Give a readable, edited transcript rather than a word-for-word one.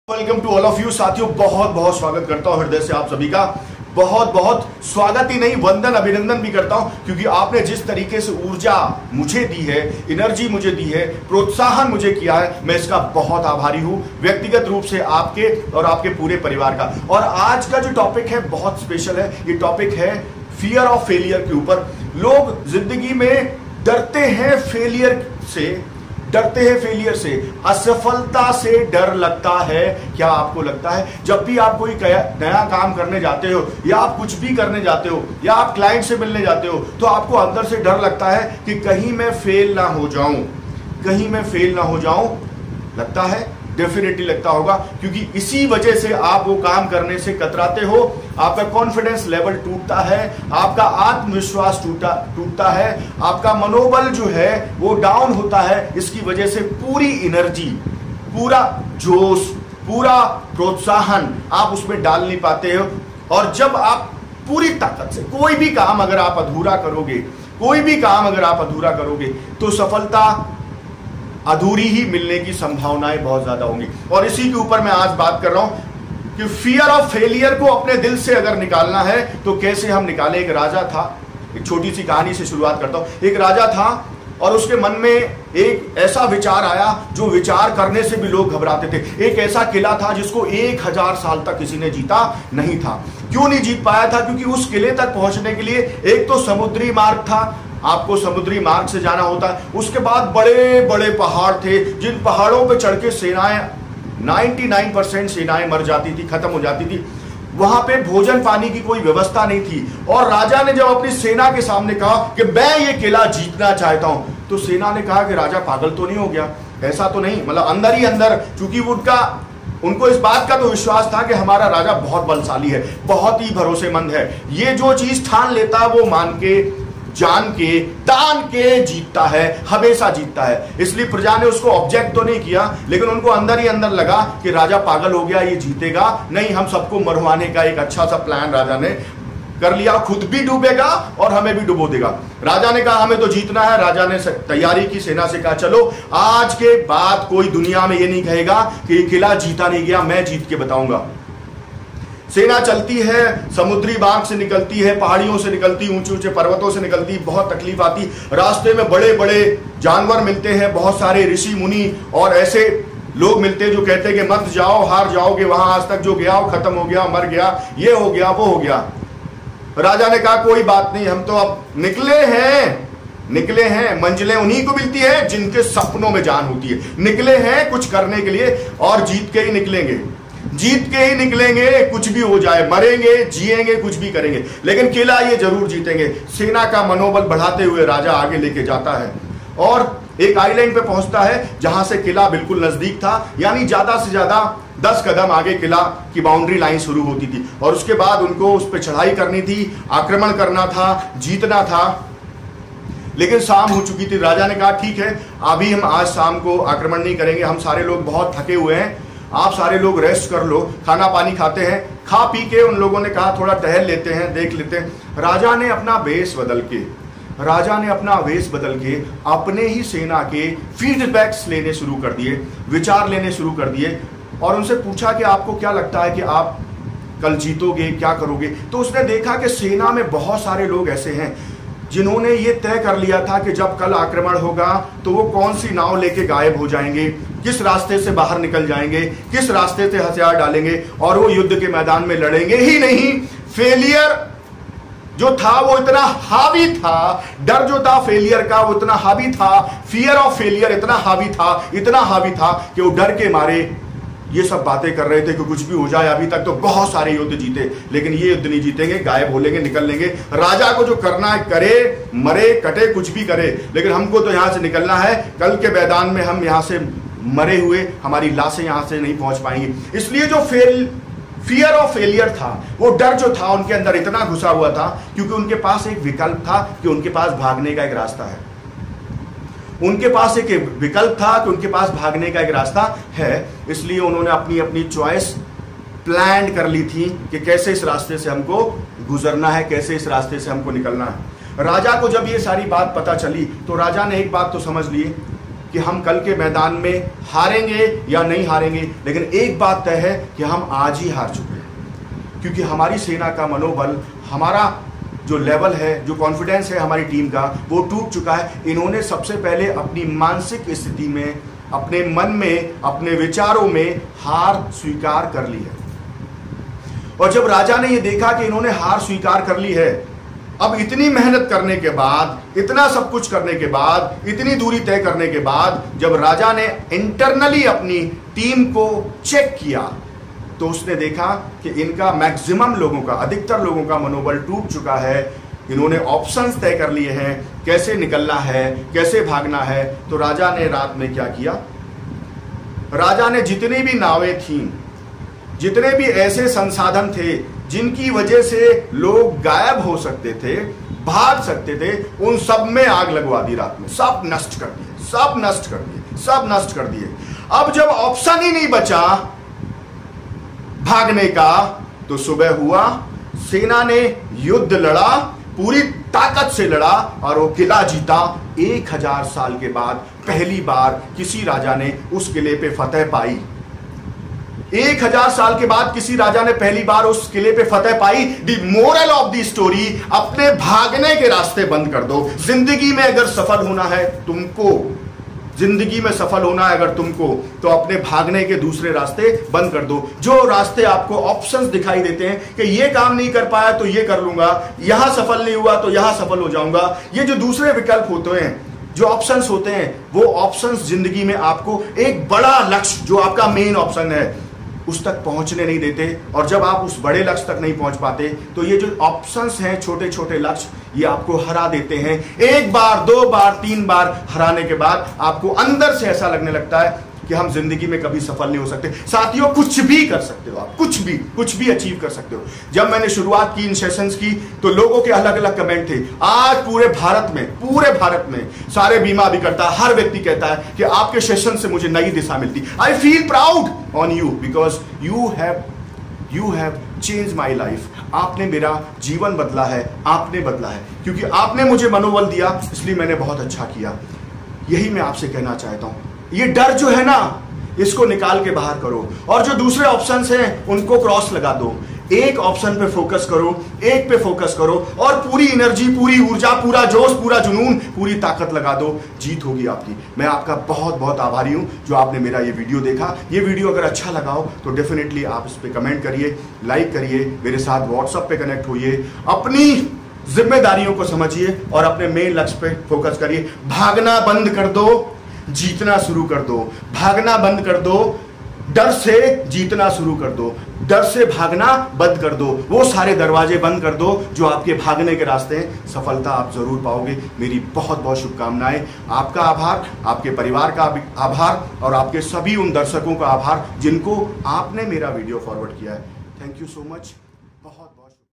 Welcome to all of you साथियों, बहुत बहुत स्वागत करता हूं हृदय से आप सभी का। बहुत बहुत स्वागत ही नहीं, वंदन अभिनंदन भी करता हूं, क्योंकि आपने जिस तरीके से ऊर्जा मुझे दी है, एनर्जी मुझे दी है, प्रोत्साहन मुझे किया है, मैं इसका बहुत आभारी हूं, व्यक्तिगत रूप से आपके और आपके पूरे परिवार का। और आज का जो टॉपिक है बहुत स्पेशल है। ये टॉपिक है फियर ऑफ फेलियर के ऊपर। लोग जिंदगी में डरते हैं फेलियर से, डरते हैं फेलियर से, असफलता से डर लगता है। क्या आपको लगता है जब भी आप कोई नया काम करने जाते हो, या आप कुछ भी करने जाते हो, या आप क्लाइंट से मिलने जाते हो, तो आपको अंदर से डर लगता है कि कहीं मैं फेल ना हो जाऊं, कहीं मैं फेल ना हो जाऊं? लगता है, डेफिनेटली लगता होगा, क्योंकि इसी वजह से आप वो काम करने से कतराते हो। आपका कॉन्फिडेंस लेवल टूटता है, आपका आत्मविश्वास टूटता है, आपका मनोबल जो है वो डाउन होता है। इसकी वजह से पूरी एनर्जी, पूरा जोश, पूरा प्रोत्साहन आप उसमें डाल नहीं पाते हो। और जब आप पूरी ताकत से कोई भी काम अगर आप अधूरा करोगे, कोई भी काम अगर आप अधूरा करोगे, तो सफलता अधूरी ही मिलने की संभावनाएं बहुत ज्यादा होंगी। और इसी के ऊपर मैं आज बात कर रहा हूं कि फियर ऑफ फेलियर को अपने दिल से अगर निकालना है तो कैसे हम निकालें। एक राजा था, एक छोटी सी कहानी से शुरुआत करता हूं। एक राजा था और उसके मन में एक ऐसा विचार आया जो विचार करने से भी लोग घबराते थे। एक ऐसा किला था जिसको 1000 साल तक किसी ने जीता नहीं था। क्यों नहीं जीत पाया था? क्योंकि उस किले तक पहुंचने के लिए एक तो समुद्री मार्ग था, आपको समुद्री मार्ग से जाना होता है। उसके बाद बड़े बड़े पहाड़ थे, जिन पहाड़ों पे चढ़ के सेनाएं 99% सेनाएं मर जाती थी, खत्म हो जाती थी। वहां पे भोजन पानी की कोई व्यवस्था नहीं थी। और राजा ने जब अपनी सेना के सामने कहा कि मैं ये किला जीतना चाहता हूं, तो सेना ने कहा कि राजा पागल तो नहीं हो गया? ऐसा तो नहीं, मतलब अंदर ही अंदर, चूंकि उनको इस बात का तो विश्वास था कि हमारा राजा बहुत बलशाली है, बहुत ही भरोसेमंद है, ये जो चीज ठान लेता है वो मान के, जान के, तान के जीतता है, हमेशा जीतता है। इसलिए प्रजा ने उसको ऑब्जेक्ट तो नहीं किया, लेकिन उनको अंदर ही अंदर लगा कि राजा पागल हो गया, ये जीतेगा नहीं। हम सबको मरवाने का एक अच्छा सा प्लान राजा ने कर लिया, खुद भी डूबेगा और हमें भी डुबो देगा। राजा ने कहा हमें तो जीतना है। राजा ने तैयारी की, सेना से कहा चलो आज के बाद कोई दुनिया में ये नहीं कहेगा कि ये किला जीता नहीं गया, मैं जीत के बताऊंगा। सेना चलती है, समुद्री मार्ग से निकलती है, पहाड़ियों से निकलती, ऊंचे ऊंचे पर्वतों से निकलती, बहुत तकलीफ आती। रास्ते में बड़े बड़े जानवर मिलते हैं, बहुत सारे ऋषि मुनि और ऐसे लोग मिलते हैं जो कहते हैं कि मत जाओ, हार जाओगे, वहां आज तक जो गया वो खत्म हो गया, मर गया, ये हो गया, वो हो गया। राजा ने कहा कोई बात नहीं, हम तो अब निकले हैं। मंजिलें उन्हीं को मिलती है जिनके सपनों में जान होती है। निकले हैं कुछ करने के लिए और जीत के ही निकलेंगे, जीत के ही निकलेंगे, कुछ भी हो जाए, मरेंगे, जिएंगे, कुछ भी करेंगे, लेकिन किला ये जरूर जीतेंगे। सेना का मनोबल बढ़ाते हुए राजा आगे लेके जाता है और एक आइलैंड पे पहुंचता है जहां से किला बिल्कुल नजदीक था, यानी ज्यादा से ज्यादा 10 कदम आगे किला की बाउंड्री लाइन शुरू होती थी। और उसके बाद उनको उस पर चढ़ाई करनी थी, आक्रमण करना था, जीतना था। लेकिन शाम हो चुकी थी। राजा ने कहा ठीक है, अभी हम आज शाम को आक्रमण नहीं करेंगे, हम सारे लोग बहुत थके हुए हैं, आप सारे लोग रेस्ट कर लो, खाना पानी खाते हैं। खा पी के उन लोगों ने कहा थोड़ा टहल लेते हैं, देख लेते हैं। राजा ने अपना वेश बदल के अपने ही सेना के फीडबैक्स लेने शुरू कर दिए, विचार लेने शुरू कर दिए, और उनसे पूछा कि आपको क्या लगता है कि आप कल जीतोगे, क्या करोगे? तो उसने देखा कि सेना में बहुत सारे लोग ऐसे हैं जिन्होंने ये तय कर लिया था कि जब कल आक्रमण होगा तो वो कौन सी नाव लेके गायब हो जाएंगे, किस रास्ते से बाहर निकल जाएंगे, किस रास्ते से हथियार डालेंगे, और वो युद्ध के मैदान में लड़ेंगे ही नहीं। फेलियर जो था वो इतना हावी था, डर जो था फेलियर का वो इतना हावी था, फियर ऑफ फेलियर इतना हावी था कि वो डर के मारे ये सब बातें कर रहे थे कि कुछ भी हो जाए। अभी तक तो बहुत सारे युद्ध जीते, लेकिन ये युद्ध नहीं जीतेंगे, गायब हो लेंगे, निकल लेंगे। राजा को जो करना है करे, मरे कटे, कुछ भी करे, लेकिन हमको तो यहां से निकलना है। कल के मैदान में हम यहां से मरे हुए, हमारी लाशें यहां से नहीं पहुंच पाएंगी। इसलिए जो फियर ऑफ फेलियर था, वो डर जो था उनके अंदर इतना घुसा हुआ था, क्योंकि उनके पास एक विकल्प था कि उनके पास भागने का एक रास्ता है। उनके पास एक विकल्प था कि उनके पास भागने का एक रास्ता है। इसलिए उन्होंने अपनी अपनी चॉइस प्लान कर ली थी कि कैसे इस रास्ते से हमको गुजरना है, कैसे इस रास्ते से हमको निकलना है। राजा को जब ये सारी बात पता चली तो राजा ने एक बात तो समझ ली कि हम कल के मैदान में हारेंगे या नहीं हारेंगे, लेकिन एक बात तय है कि हम आज ही हार चुके हैं, क्योंकि हमारी सेना का मनोबल, हमारा जो लेवल है, जो कॉन्फिडेंस है हमारी टीम का, वो टूट चुका है। इन्होंने सबसे पहले अपनी मानसिक स्थिति में, अपने मन में, अपने विचारों में हार स्वीकार कर ली है। और जब राजा ने ये देखा कि इन्होंने हार स्वीकार कर ली है, अब इतनी मेहनत करने के बाद, इतना सब कुछ करने के बाद, इतनी दूरी तय करने के बाद, जब राजा ने इंटरनली अपनी टीम को चेक किया, तो उसने देखा कि इनका मैक्सिमम लोगों का, अधिकतर लोगों का मनोबल टूट चुका है। इन्होंने ऑप्शंस तय कर लिए हैं, कैसे निकलना है, कैसे भागना है। तो राजा ने रात में क्या किया? राजा ने जितनी भी नावें थीं, जितने भी ऐसे संसाधन थे जिनकी वजह से लोग गायब हो सकते थे, भाग सकते थे, उन सब में आग लगवा दी रात में। सब नष्ट कर दिए, सब नष्ट कर दिए, सब नष्ट कर दिए। अब जब ऑप्शन ही नहीं बचा भागने का, तो सुबह हुआ, सेना ने युद्ध लड़ा, पूरी ताकत से लड़ा और वो किला जीता। 1000 साल के बाद पहली बार किसी राजा ने उस किले पे फतह पाई। 1000 साल के बाद किसी राजा ने पहली बार उस किले पे फतह पाई। The moral of the story, अपने भागने के रास्ते बंद कर दो। जिंदगी में अगर सफल होना है तुमको, जिंदगी में सफल होना है अगर तुमको, तो अपने भागने के दूसरे रास्ते बंद कर दो। जो रास्ते आपको ऑप्शंस दिखाई देते हैं कि ये काम नहीं कर पाया तो ये कर लूंगा, यहां सफल नहीं हुआ तो यहां सफल हो जाऊंगा, ये जो दूसरे विकल्प होते हैं, जो ऑप्शंस होते हैं, वो ऑप्शंस जिंदगी में आपको एक बड़ा लक्ष्य, जो आपका मेन ऑप्शन है, उस तक पहुंचने नहीं देते। और जब आप उस बड़े लक्ष्य तक नहीं पहुंच पाते, तो ये जो ऑप्शंस हैं, छोटे छोटे लक्ष्य, ये आपको हरा देते हैं। एक बार, 2 बार, 3 बार हराने के बाद आपको अंदर से ऐसा लगने लगता है कि हम जिंदगी में कभी सफल नहीं हो सकते। साथियों, कुछ भी कर सकते हो आप, कुछ भी अचीव कर सकते हो। जब मैंने शुरुआत की इन सेशंस की, तो लोगों के अलग अलग कमेंट थे। आज पूरे भारत में सारे बीमा अभिकर्ता, हर व्यक्ति कहता है कि आपके सेशन से मुझे नई दिशा मिलती। I feel proud on you because you have change my life. आपने मेरा जीवन बदला है, आपने बदला है, क्योंकि आपने मुझे मनोबल दिया, इसलिए मैंने बहुत अच्छा किया। यही मैं आपसे कहना चाहता हूं। ये डर जो है ना, इसको निकाल के बाहर करो, और जो दूसरे ऑप्शंस हैं उनको क्रॉस लगा दो। एक ऑप्शन पे फोकस करो, एक पे फोकस करो, और पूरी एनर्जी, पूरी ऊर्जा, पूरा जोश, पूरा जुनून, पूरी ताकत लगा दो। जीत होगी आपकी। मैं आपका बहुत बहुत आभारी हूं जो आपने मेरा ये वीडियो देखा। ये वीडियो अगर अच्छा लगा हो तो डेफिनेटली आप इस पे कमेंट करिए, लाइक करिए, मेरे साथ व्हाट्सएप पे कनेक्ट होइए, अपनी जिम्मेदारियों को समझिए और अपने मेन लक्ष्य पे फोकस करिए। भागना बंद कर दो, जीतना शुरू कर दो। भागना बंद कर दो, डर से जीतना शुरू कर दो। डर से भागना बंद कर दो, वो सारे दरवाजे बंद कर दो जो आपके भागने के रास्ते हैं। सफलता आप जरूर पाओगे। मेरी बहुत बहुत शुभकामनाएं। आपका आभार, आपके परिवार का आभार, और आपके सभी उन दर्शकों का आभार जिनको आपने मेरा वीडियो फॉरवर्ड किया है। Thank you so much. बहुत